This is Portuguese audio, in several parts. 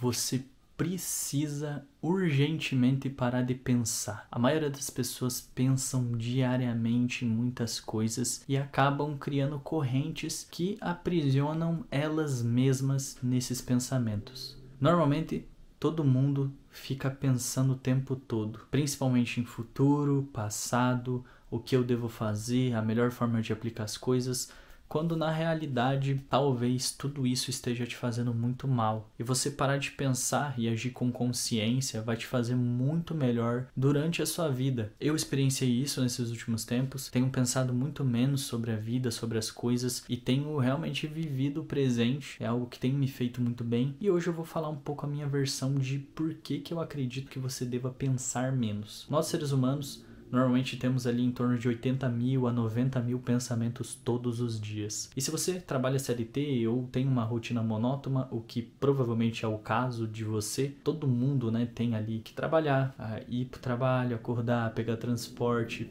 você precisa urgentemente parar de pensar. A maioria das pessoas pensam diariamente em muitas coisas e acabam criando correntes que aprisionam elas mesmas nesses pensamentos. Normalmente, todo mundo fica pensando o tempo todo, principalmente em futuro, passado, o que eu devo fazer, a melhor forma de aplicar as coisas, quando na realidade talvez tudo isso esteja te fazendo muito mal. E você parar de pensar e agir com consciência vai te fazer muito melhor durante a sua vida. Eu experienciei isso nesses últimos tempos, tenho pensado muito menos sobre a vida, sobre as coisas e tenho realmente vivido o presente, é algo que tem me feito muito bem. E hoje eu vou falar um pouco a minha versão de por que eu acredito que você deva pensar menos. Nós seres humanos normalmente temos ali em torno de 80 mil a 90 mil pensamentos todos os dias. E se você trabalha CLT ou tem uma rotina monótona, o que provavelmente é o caso de você, todo mundo, né, tem ali que trabalhar, ir para o trabalho, acordar, pegar transporte.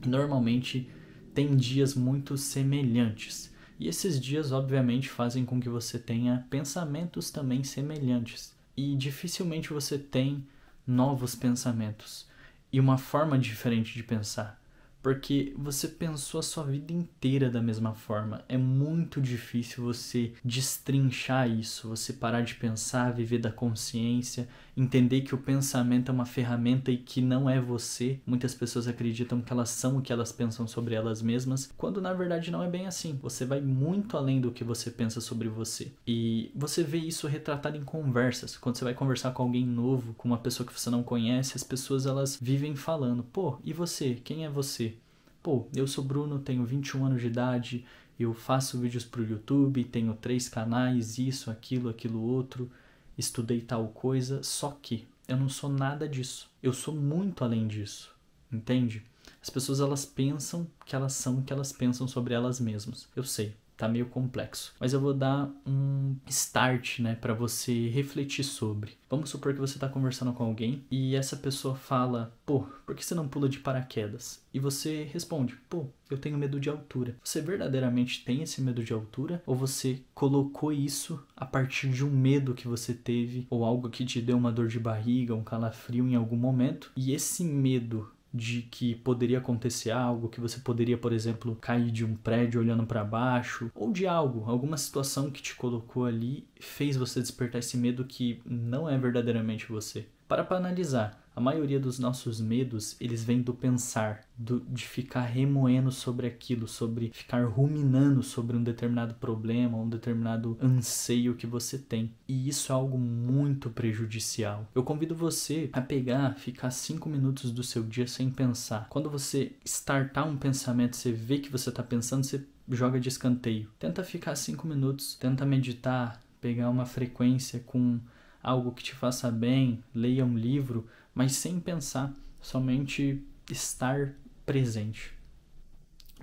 Normalmente tem dias muito semelhantes. E esses dias, obviamente, fazem com que você tenha pensamentos também semelhantes. E dificilmente você tem novos pensamentos e uma forma diferente de pensar, porque você pensou a sua vida inteira da mesma forma. É muito difícil você destrinchar isso, você parar de pensar, viver da consciência, entender que o pensamento é uma ferramenta e que não é você. Muitas pessoas acreditam que elas são o que elas pensam sobre elas mesmas, quando na verdade não é bem assim. Você vai muito além do que você pensa sobre você. E você vê isso retratado em conversas. Quando você vai conversar com alguém novo, com uma pessoa que você não conhece, as pessoas elas vivem falando: pô, e você? Quem é você? Pô, eu sou Bruno, tenho 21 anos de idade, eu faço vídeos pro YouTube, tenho 3 canais, isso, aquilo outro, estudei tal coisa, só que eu não sou nada disso. Eu sou muito além disso, entende? As pessoas elas pensam que elas são o que elas pensam sobre elas mesmas. Eu sei, tá meio complexo, mas eu vou dar um start, né, para você refletir sobre. Vamos supor que você tá conversando com alguém e essa pessoa fala: pô, por que você não pula de paraquedas? E você responde: pô, eu tenho medo de altura. Você verdadeiramente tem esse medo de altura? Ou você colocou isso a partir de um medo que você teve ou algo que te deu uma dor de barriga, um calafrio em algum momento? E esse medo de que poderia acontecer algo, que você poderia, por exemplo, cair de um prédio olhando para baixo, ou de algo, alguma situação que te colocou ali, fez você despertar esse medo que não é verdadeiramente você. Para analisar, a maioria dos nossos medos, eles vêm do pensar, de ficar remoendo sobre aquilo, sobre ficar ruminando sobre um determinado problema, um determinado anseio que você tem. E isso é algo muito prejudicial. Eu convido você a ficar 5 minutos do seu dia sem pensar. Quando você startar um pensamento, você vê que você está pensando, você joga de escanteio. Tenta ficar 5 minutos, tenta meditar, pegar uma frequência com algo que te faça bem, leia um livro, mas sem pensar, somente estar presente.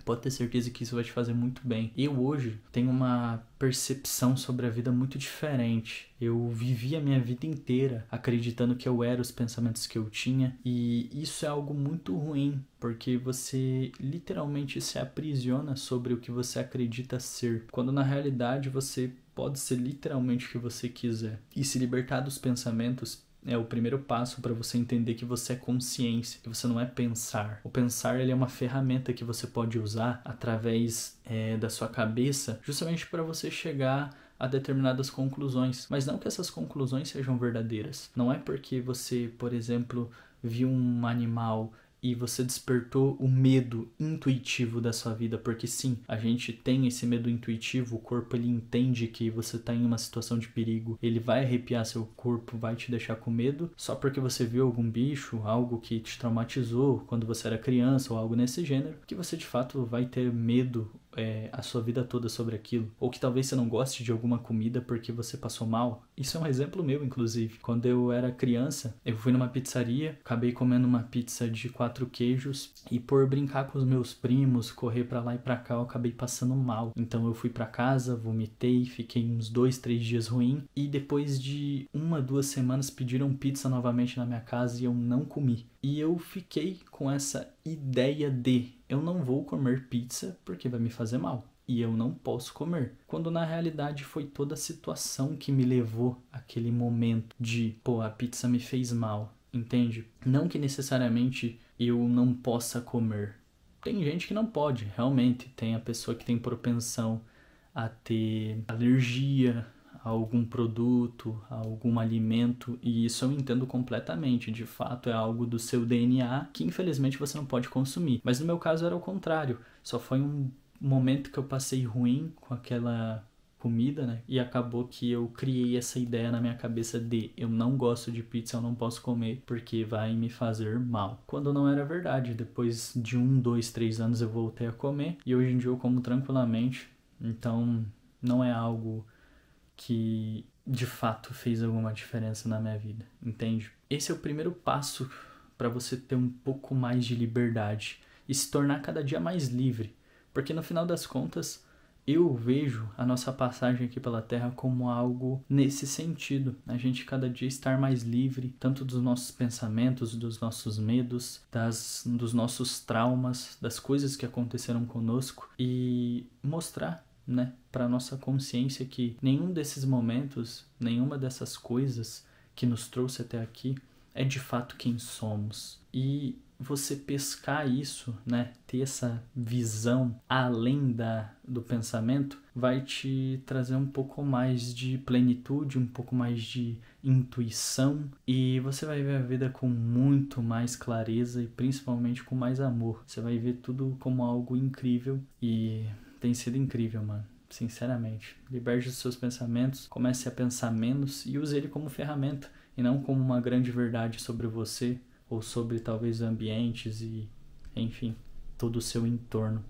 Pode ter certeza que isso vai te fazer muito bem. Eu hoje tenho uma percepção sobre a vida muito diferente. Eu vivi a minha vida inteira acreditando que eu era os pensamentos que eu tinha, e isso é algo muito ruim, porque você literalmente se aprisiona sobre o que você acredita ser, quando na realidade você pode ser literalmente o que você quiser. E se libertar dos pensamentos é o primeiro passo para você entender que você é consciência, que você não é pensar. O pensar ele é uma ferramenta que você pode usar através da sua cabeça, justamente para você chegar a determinadas conclusões. Mas não que essas conclusões sejam verdadeiras. Não é porque você, por exemplo, viu um animal e você despertou o medo intuitivo da sua vida, porque sim, a gente tem esse medo intuitivo, o corpo ele entende que você está em uma situação de perigo, ele vai arrepiar seu corpo, vai te deixar com medo, só porque você viu algum bicho, algo que te traumatizou quando você era criança ou algo nesse gênero, que você de fato vai ter medo a sua vida toda sobre aquilo. Ou que talvez você não goste de alguma comida porque você passou mal. Isso é um exemplo meu, inclusive. Quando eu era criança, eu fui numa pizzaria, acabei comendo uma pizza de 4 queijos e por brincar com os meus primos, correr pra lá e pra cá, eu acabei passando mal. Então eu fui pra casa, vomitei, fiquei uns 2, 3 dias ruim e depois de 1, 2 semanas pediram pizza novamente na minha casa e eu não comi. E eu fiquei com essa ideia de eu não vou comer pizza porque vai me fazer mal. e eu não posso comer. Quando na realidade foi toda a situação que me levou àquele momento de, pô, a pizza me fez mal, entende? Não que necessariamente eu não possa comer. Tem gente que não pode, realmente. Tem a pessoa que tem propensão a ter alergia a algum produto, a algum alimento, e isso eu entendo completamente. De fato, é algo do seu DNA que infelizmente você não pode consumir. Mas no meu caso era o contrário. Só foi um momento que eu passei ruim com aquela comida, né? E acabou que eu criei essa ideia na minha cabeça de eu não gosto de pizza, eu não posso comer porque vai me fazer mal. Quando não era verdade. Depois de 1, 2, 3 anos eu voltei a comer e hoje em dia eu como tranquilamente. Então não é algo que de fato fez alguma diferença na minha vida, entende? Esse é o primeiro passo para você ter um pouco mais de liberdade e se tornar cada dia mais livre, porque no final das contas eu vejo a nossa passagem aqui pela Terra como algo nesse sentido, a gente cada dia estar mais livre, tanto dos nossos pensamentos, dos nossos medos, dos nossos traumas, das coisas que aconteceram conosco e mostrar, né, para nossa consciência que nenhum desses momentos, nenhuma dessas coisas que nos trouxe até aqui é de fato quem somos. E você pescar isso, né, ter essa visão além do pensamento, vai te trazer um pouco mais de plenitude, um pouco mais de intuição e você vai ver a vida com muito mais clareza e principalmente com mais amor. Você vai ver tudo como algo incrível e tem sido incrível, mano. Sinceramente. Liberte os seus pensamentos, comece a pensar menos e use ele como ferramenta e não como uma grande verdade sobre você ou sobre talvez ambientes e, enfim, todo o seu entorno.